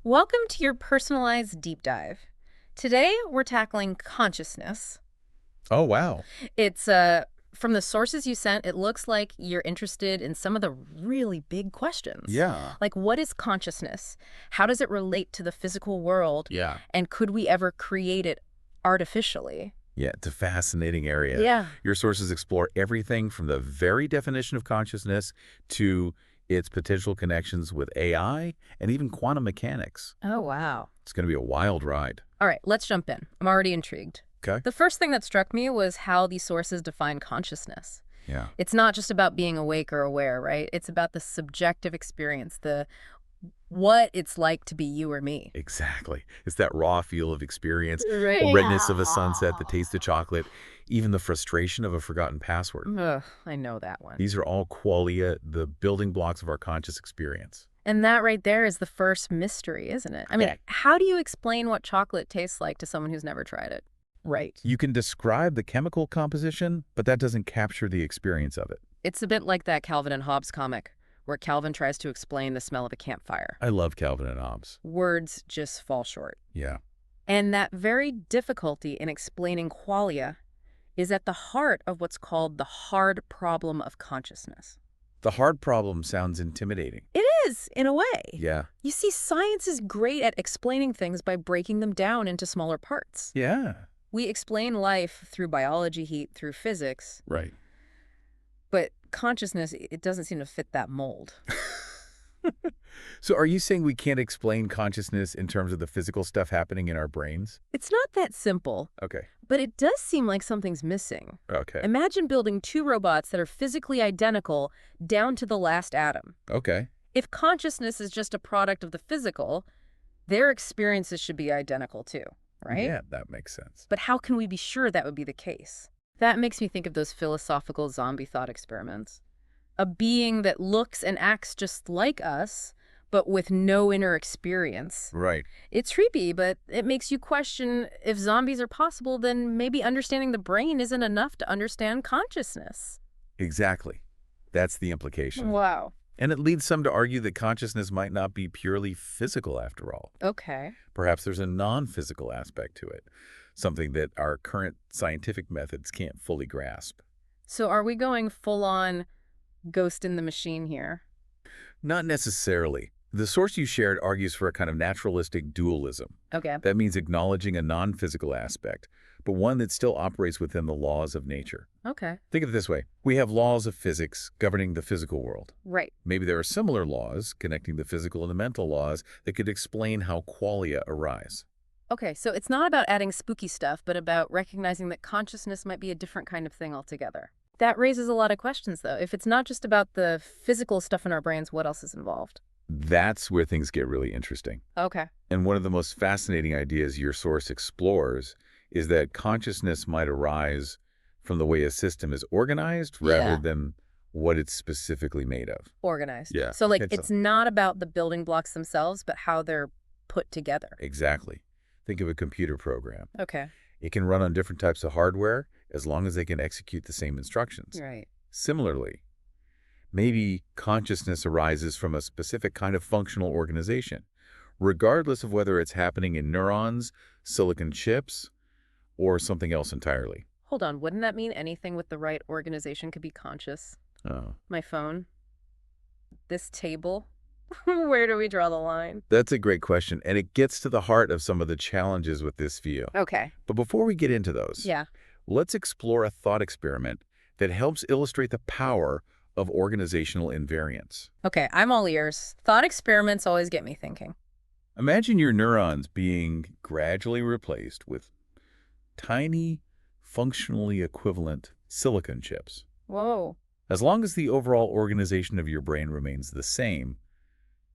Welcome to your personalized deep dive. Today, we're tackling consciousness. Oh, wow. It's from the sources you sent, it looks like you're interested in some of the really big questions. Yeah. Like, what is consciousness? How does it relate to the physical world? Yeah. And could we ever create it artificially? Yeah, it's a fascinating area. Yeah. Your sources explore everything from the very definition of consciousness to its potential connections with AI and even quantum mechanics. Oh, wow. It's going to be a wild ride. All right, let's jump in. I'm already intrigued. Okay? The first thing that struck me was how these sources define consciousness. Yeah. It's not just about being awake or aware, right? It's about the subjective experience, the what it's like to be you or me. Exactly. It's that raw feel of experience, Right. the redness of a sunset, the taste of chocolate, even the frustration of a forgotten password. Ugh, I know that one. These are all qualia, the building blocks of our conscious experience. And that right there is the first mystery, isn't it? I mean, Yeah. how do you explain what chocolate tastes like to someone who's never tried it? Right. You can describe the chemical composition, but that doesn't capture the experience of it. It's a bit like that Calvin and Hobbes comic, where Calvin tries to explain the smell of a campfire. I love Calvin and Hobbes. Words just fall short. Yeah. And that very difficulty in explaining qualia is at the heart of what's called the hard problem of consciousness. The hard problem sounds intimidating. It is, in a way. Yeah. You see, science is great at explaining things by breaking them down into smaller parts. Yeah. We explain life through biology, heat, through physics, Right. but consciousness, it doesn't seem to fit that mold. So are you saying we can't explain consciousness in terms of the physical stuff happening in our brains? It's not that simple, Okay. but it does seem like something's missing. Okay. Imagine building two robots that are physically identical down to the last atom. Okay. If consciousness is just a product of the physical, their experiences should be identical too, right? Yeah, that makes sense. But how can we be sure that would be the case? That makes me think of those philosophical zombie thought experiments. A being that looks and acts just like us, but with no inner experience. Right. It's creepy, but it makes you question if zombies are possible, then maybe understanding the brain isn't enough to understand consciousness. Exactly. That's the implication. Wow. And it leads some to argue that consciousness might not be purely physical after all. Okay. Perhaps there's a non-physical aspect to it, something that our current scientific methods can't fully grasp. So are we going full on ghost in the machine here? Not necessarily. The source you shared argues for a kind of naturalistic dualism. Okay. That means acknowledging a non-physical aspect, but one that still operates within the laws of nature. Okay. Think of it this way. We have laws of physics governing the physical world. Right. Maybe there are similar laws connecting the physical and the mental laws that could explain how qualia arise. Okay, so it's not about adding spooky stuff, but about recognizing that consciousness might be a different kind of thing altogether. That raises a lot of questions, though. If it's not just about the physical stuff in our brains, what else is involved? That's where things get really interesting. Okay. And one of the most fascinating ideas your source explores is that consciousness might arise from the way a system is organized rather Yeah. than what it's specifically made of. Organized. Yeah. So, like, It's a- it's not about the building blocks themselves, but how they're put together. Exactly. Think of a computer program. Okay. It can run on different types of hardware as long as they can execute the same instructions. Right. Similarly, maybe consciousness arises from a specific kind of functional organization, regardless of whether it's happening in neurons, silicon chips, or something else entirely. Hold on. Wouldn't that mean anything with the right organization could be conscious? Oh. My phone? This table? Where do we draw the line? That's a great question, and it gets to the heart of some of the challenges with this view. Okay. But before we get into those, Yeah. let's explore a thought experiment that helps illustrate the power of organizational invariance. Okay, I'm all ears. Thought experiments always get me thinking. Imagine your neurons being gradually replaced with tiny, functionally equivalent silicon chips. Whoa. As long as the overall organization of your brain remains the same,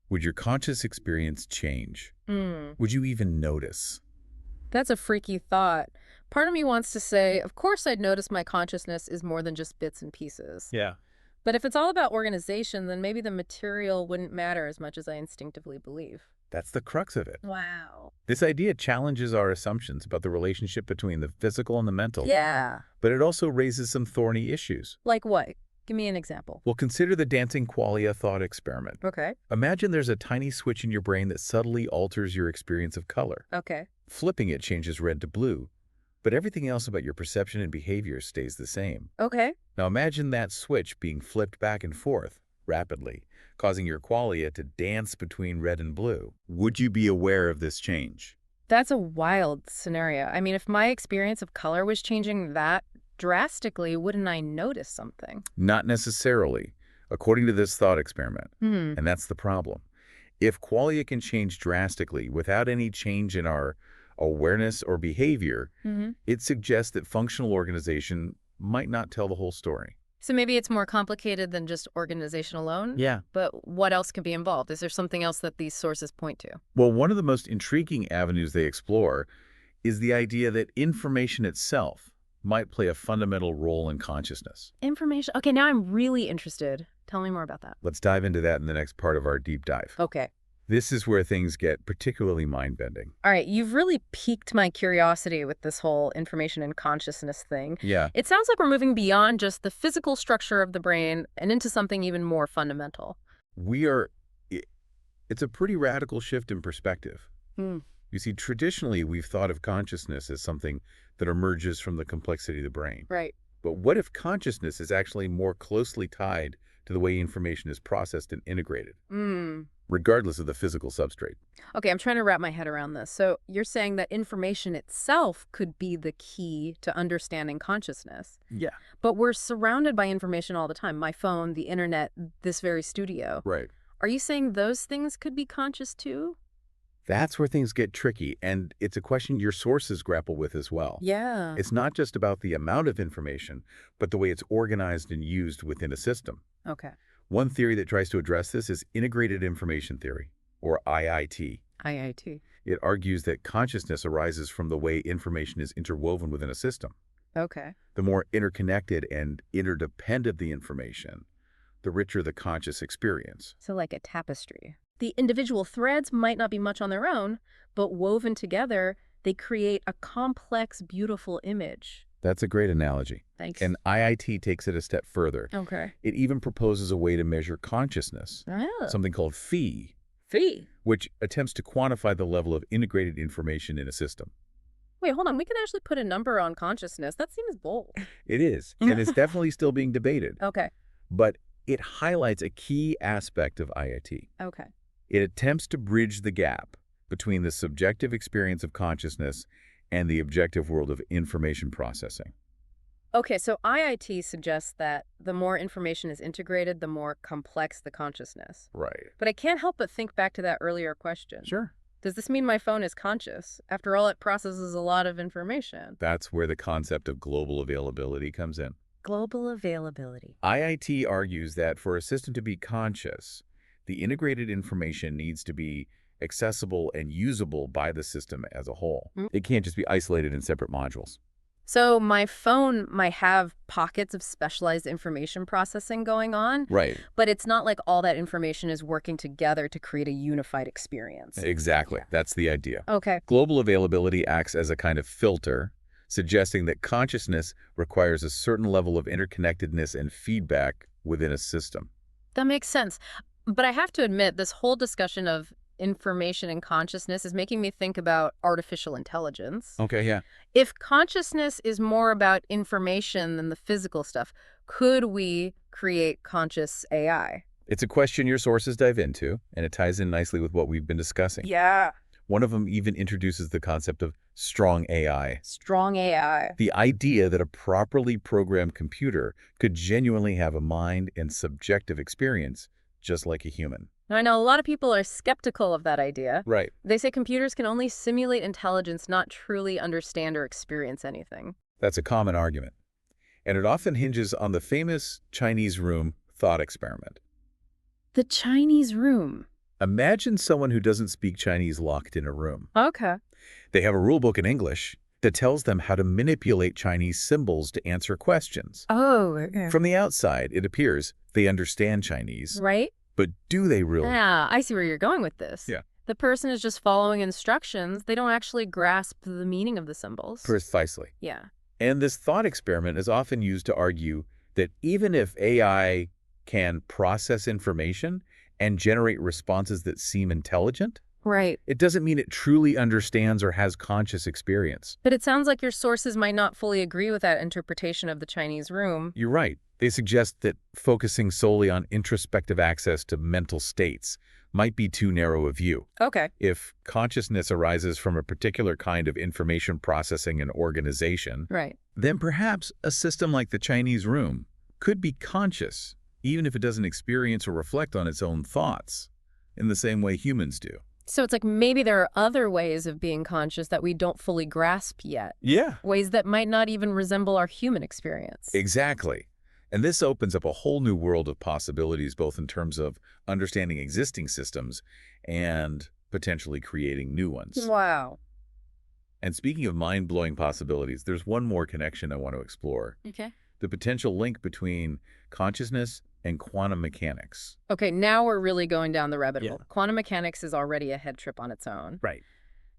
would your conscious experience change? Would you even notice? That's a freaky thought. Part of me wants to say, of course I'd notice my consciousness is more than just bits and pieces. Yeah. But if it's all about organization, then maybe the material wouldn't matter as much as I instinctively believe. That's the crux of it. Wow. This idea challenges our assumptions about the relationship between the physical and the mental, Yeah. but it also raises some thorny issues. Like what? Give me an example. Well, consider the dancing qualia thought experiment. Okay. Imagine there's a tiny switch in your brain that subtly alters your experience of color. Okay. Flipping it changes red to blue, but everything else about your perception and behavior stays the same. Okay. Now imagine that switch being flipped back and forth rapidly, causing your qualia to dance between red and blue. Would you be aware of this change? That's a wild scenario. I mean, if my experience of color was changing that drastically, wouldn't I notice something? Not necessarily, according to this thought experiment. And that's the problem. If qualia can change drastically without any change in our awareness or behavior, it suggests that functional organization might not tell the whole story. So maybe it's more complicated than just organization alone? Yeah. But what else could be involved? Is there something else that these sources point to? Well, one of the most intriguing avenues they explore is the idea that information itself might play a fundamental role in consciousness. Information. Okay, now I'm really interested. Tell me more about that. Let's dive into that in the next part of our deep dive. Okay. This is where things get particularly mind-bending. All right, you've really piqued my curiosity with this whole information and consciousness thing. Yeah. It sounds like we're moving beyond just the physical structure of the brain and into something even more fundamental. It's a pretty radical shift in perspective. You see, traditionally, we've thought of consciousness as something that emerges from the complexity of the brain. Right. But what if consciousness is actually more closely tied to the way information is processed and integrated, regardless of the physical substrate? Okay, I'm trying to wrap my head around this. So you're saying that information itself could be the key to understanding consciousness. Yeah. But we're surrounded by information all the time. My phone, the internet, this very studio. Right. Are you saying those things could be conscious too? That's where things get tricky, and it's a question your sources grapple with as well. Yeah. It's not just about the amount of information, but the way it's organized and used within a system. Okay. One theory that tries to address this is integrated information theory, or IIT. IIT. It argues that consciousness arises from the way information is interwoven within a system. Okay. The more interconnected and interdependent the information, the richer the conscious experience. So like a tapestry. The individual threads might not be much on their own, but woven together, they create a complex, beautiful image. That's a great analogy. Thanks. And IIT takes it a step further. Okay. It even proposes a way to measure consciousness, Oh. something called phi, Fee. which attempts to quantify the level of integrated information in a system. Wait, hold on. We can actually put a number on consciousness. That seems bold. It is, and it's definitely still being debated. Okay. But it highlights a key aspect of IIT. Okay. It attempts to bridge the gap between the subjective experience of consciousness and the objective world of information processing. Okay, so IIT suggests that the more information is integrated, the more complex the consciousness. Right. But I can't help but think back to that earlier question. Sure. Does this mean my phone is conscious? After all, it processes a lot of information. That's where the concept of global availability comes in. Global availability. IIT argues that for a system to be conscious, the integrated information needs to be accessible and usable by the system as a whole. It can't just be isolated in separate modules. So my phone might have pockets of specialized information processing going on, Right. but it's not like all that information is working together to create a unified experience. Exactly. That's the idea. Okay. Global availability acts as a kind of filter, suggesting that consciousness requires a certain level of interconnectedness and feedback within a system. That makes sense. But I have to admit, this whole discussion of information and consciousness is making me think about artificial intelligence. Okay, yeah. If consciousness is more about information than the physical stuff, could we create conscious AI? It's a question your sources dive into, and it ties in nicely with what we've been discussing. Yeah. One of them even introduces the concept of strong AI. Strong AI. The idea that a properly programmed computer could genuinely have a mind and subjective experience, just like a human. Now, I know a lot of people are skeptical of that idea. Right. They say computers can only simulate intelligence, not truly understand or experience anything. That's a common argument. And it often hinges on the famous Chinese room thought experiment. The Chinese room. Imagine someone who doesn't speak Chinese locked in a room. Okay. They have a rule book in English that tells them how to manipulate Chinese symbols to answer questions. Oh, okay. From the outside, it appears they understand Chinese. Right? But do they really? Yeah, I see where you're going with this. Yeah. The person is just following instructions. They don't actually grasp the meaning of the symbols. Precisely. Yeah. And this thought experiment is often used to argue that even if AI can process information and generate responses that seem intelligent, Right. it doesn't mean it truly understands or has conscious experience. But it sounds like your sources might not fully agree with that interpretation of the Chinese room. You're right. They suggest that focusing solely on introspective access to mental states might be too narrow a view. Okay. If consciousness arises from a particular kind of information processing and organization, Right. then perhaps a system like the Chinese room could be conscious, even if it doesn't experience or reflect on its own thoughts in the same way humans do. So it's like maybe there are other ways of being conscious that we don't fully grasp yet. Yeah. Ways that might not even resemble our human experience. Exactly. And this opens up a whole new world of possibilities, both in terms of understanding existing systems and potentially creating new ones. Wow. And speaking of mind-blowing possibilities, there's one more connection I want to explore. Okay. The potential link between consciousness and quantum mechanics. Okay, now we're really going down the rabbit Yeah. hole. Quantum mechanics is already a head trip on its own. Right.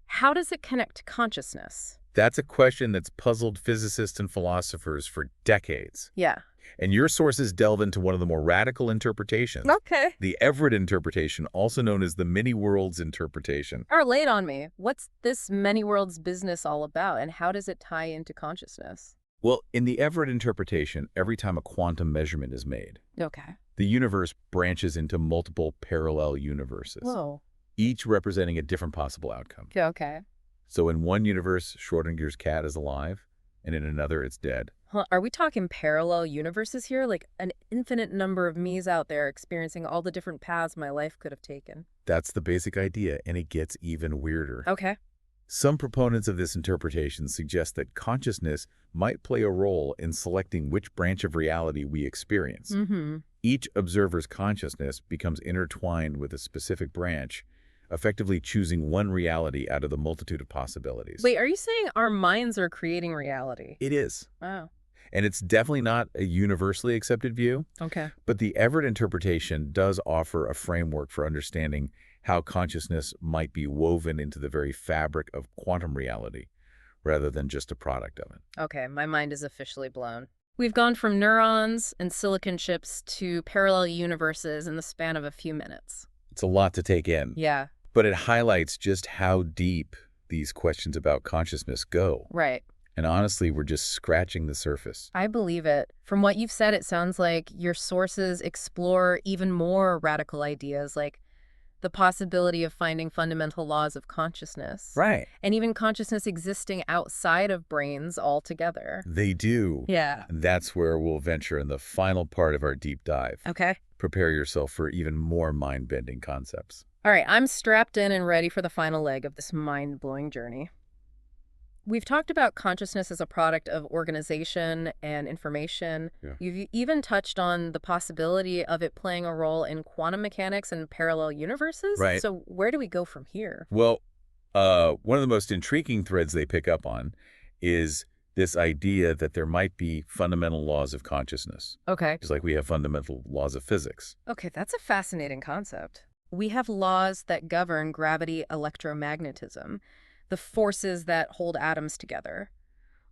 How does it connect to consciousness? That's a question that's puzzled physicists and philosophers for decades. Yeah. And your sources delve into one of the more radical interpretations. Okay. The Everett interpretation, also known as the many worlds interpretation. Or late on me. What's this many worlds business all about, and how does it tie into consciousness? Well, in the Everett interpretation, every time a quantum measurement is made, Okay. the universe branches into multiple parallel universes, Whoa. each representing a different possible outcome. Okay. So in one universe, Schrodinger's cat is alive, and in another, it's dead. Huh, are we talking parallel universes here? Like an infinite number of me's out there experiencing all the different paths my life could have taken? That's the basic idea, and it gets even weirder. Okay. Some proponents of this interpretation suggest that consciousness might play a role in selecting which branch of reality we experience. Mm-hmm. Each observer's consciousness becomes intertwined with a specific branch, effectively choosing one reality out of the multitude of possibilities. Wait, are you saying our minds are creating reality? It is. Wow. And it's definitely not a universally accepted view, Okay. but the Everett interpretation does offer a framework for understanding how consciousness might be woven into the very fabric of quantum reality, rather than just a product of it. Okay, my mind is officially blown. We've gone from neurons and silicon chips to parallel universes in the span of a few minutes. It's a lot to take in, Yeah, but it highlights just how deep these questions about consciousness go. right. And honestly, we're just scratching the surface. I believe it. From what you've said, it sounds like your sources explore even more radical ideas, like the possibility of finding fundamental laws of consciousness. Right. And even consciousness existing outside of brains altogether. They do. Yeah. And that's where we'll venture in the final part of our deep dive. Okay. Prepare yourself for even more mind-bending concepts. All right, I'm strapped in and ready for the final leg of this mind-blowing journey. We've talked about consciousness as a product of organization and information. Yeah. You've even touched on the possibility of it playing a role in quantum mechanics and parallel universes. Right. So where do we go from here? Well, one of the most intriguing threads they pick up on is this idea that there might be fundamental laws of consciousness, Okay. just like we have fundamental laws of physics. Okay, that's a fascinating concept. We have laws that govern gravity, electromagnetism, the forces that hold atoms together.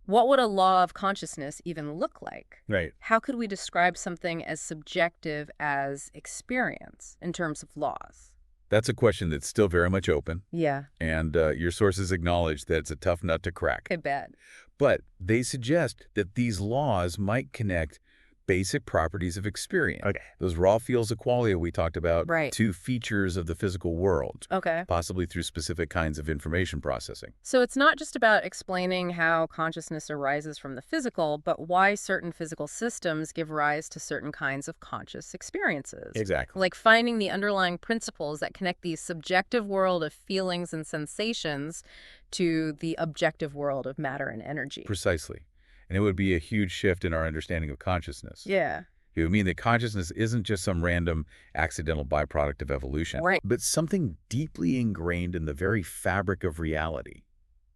What would a law of consciousness even look like? Right. How could we describe something as subjective as experience in terms of laws? That's a question that's still very much open, Yeah, and your sources acknowledge that it's a tough nut to crack. I bet. But they suggest that these laws might connect basic properties of experience. Okay. Those raw fields of qualia we talked about, Right. to features of the physical world, Okay. possibly through specific kinds of information processing. So it's not just about explaining how consciousness arises from the physical, but why certain physical systems give rise to certain kinds of conscious experiences. Exactly. Like finding the underlying principles that connect the subjective world of feelings and sensations to the objective world of matter and energy. Precisely. And it would be a huge shift in our understanding of consciousness. Yeah. It would mean that consciousness isn't just some random accidental byproduct of evolution, Right. but something deeply ingrained in the very fabric of reality,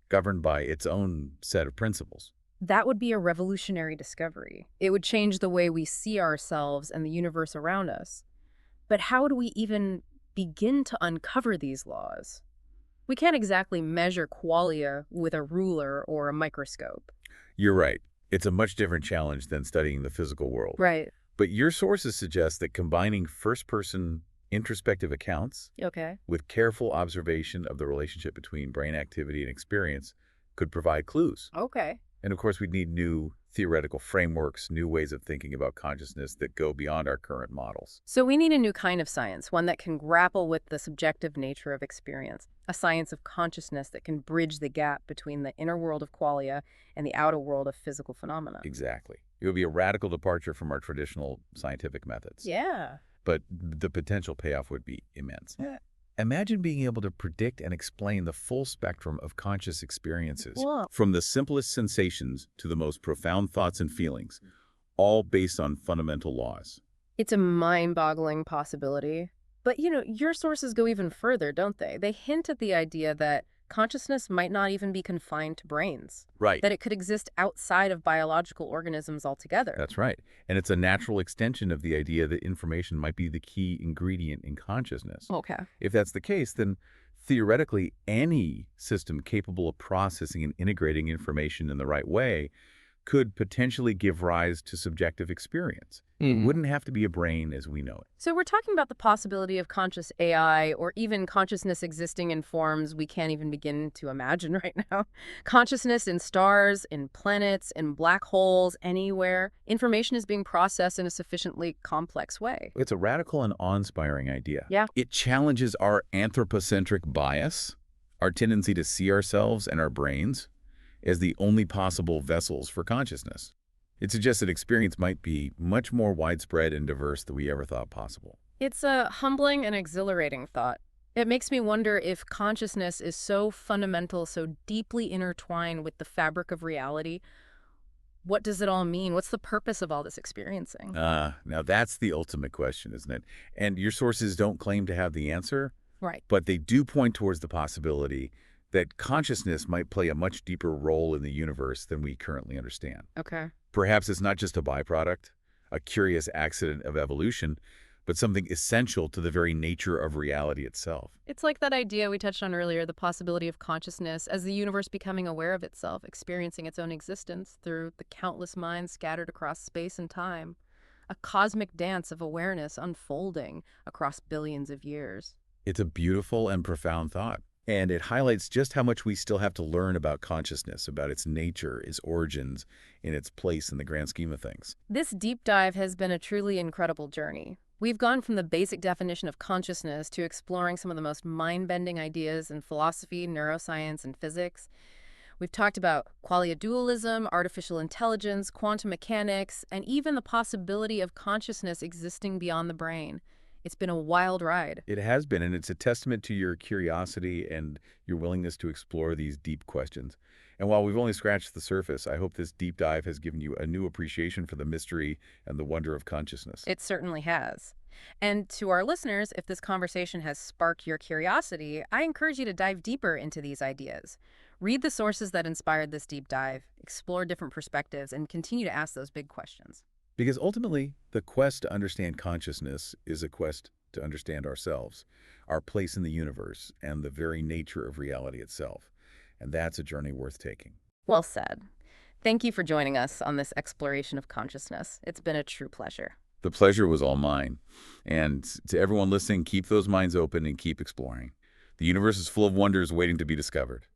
governed by its own set of principles. That would be a revolutionary discovery. It would change the way we see ourselves and the universe around us. But how do we even begin to uncover these laws? We can't exactly measure qualia with a ruler or a microscope. You're right. It's a much different challenge than studying the physical world. Right. But your sources suggest that combining first-person introspective accounts Okay. with careful observation of the relationship between brain activity and experience could provide clues. Okay. And of course, we'd need new theoretical frameworks, new ways of thinking about consciousness that go beyond our current models. So we need a new kind of science, one that can grapple with the subjective nature of experience, a science of consciousness that can bridge the gap between the inner world of qualia and the outer world of physical phenomena. Exactly. It would be a radical departure from our traditional scientific methods. Yeah. But the potential payoff would be immense. Imagine being able to predict and explain the full spectrum of conscious experiences, Whoa. from the simplest sensations to the most profound thoughts and feelings, all based on fundamental laws. It's a mind-boggling possibility. But, your sources go even further, don't they? They hint at the idea that consciousness might not even be confined to brains, Right. that it could exist outside of biological organisms altogether. That's right. And it's a natural extension of the idea that information might be the key ingredient in consciousness. Okay. If that's the case, then theoretically, any system capable of processing and integrating information in the right way could potentially give rise to subjective experience. It wouldn't have to be a brain as we know it. So we're talking about the possibility of conscious AI or even consciousness existing in forms we can't even begin to imagine right now. Consciousness in stars, in planets, in black holes, anywhere. Information is being processed in a sufficiently complex way. It's a radical and awe-inspiring idea. Yeah. It challenges our anthropocentric bias, our tendency to see ourselves and our brains as the only possible vessels for consciousness. It suggests that experience might be much more widespread and diverse than we ever thought possible. It's a humbling and exhilarating thought. It makes me wonder if consciousness is so fundamental, so deeply intertwined with the fabric of reality. What does it all mean? What's the purpose of all this experiencing? Now that's the ultimate question, isn't it? And your sources don't claim to have the answer, Right. but they do point towards the possibility that consciousness might play a much deeper role in the universe than we currently understand. Okay. Perhaps it's not just a byproduct, a curious accident of evolution, but something essential to the very nature of reality itself. It's like that idea we touched on earlier, the possibility of consciousness as the universe becoming aware of itself, experiencing its own existence through the countless minds scattered across space and time. A cosmic dance of awareness unfolding across billions of years. It's a beautiful and profound thought. And it highlights just how much we still have to learn about consciousness, about its nature, its origins, and its place in the grand scheme of things. This deep dive has been a truly incredible journey. We've gone from the basic definition of consciousness to exploring some of the most mind-bending ideas in philosophy, neuroscience, and physics. We've talked about qualia dualism, artificial intelligence, quantum mechanics, and even the possibility of consciousness existing beyond the brain. It's been a wild ride. It has been, and it's a testament to your curiosity and your willingness to explore these deep questions. And while we've only scratched the surface, I hope this deep dive has given you a new appreciation for the mystery and the wonder of consciousness. It certainly has. And to our listeners, if this conversation has sparked your curiosity, I encourage you to dive deeper into these ideas. Read the sources that inspired this deep dive, explore different perspectives, and continue to ask those big questions. Because ultimately, the quest to understand consciousness is a quest to understand ourselves, our place in the universe, and the very nature of reality itself. And that's a journey worth taking. Well said. Thank you for joining us on this exploration of consciousness. It's been a true pleasure. The pleasure was all mine. And to everyone listening, keep those minds open and keep exploring. The universe is full of wonders waiting to be discovered.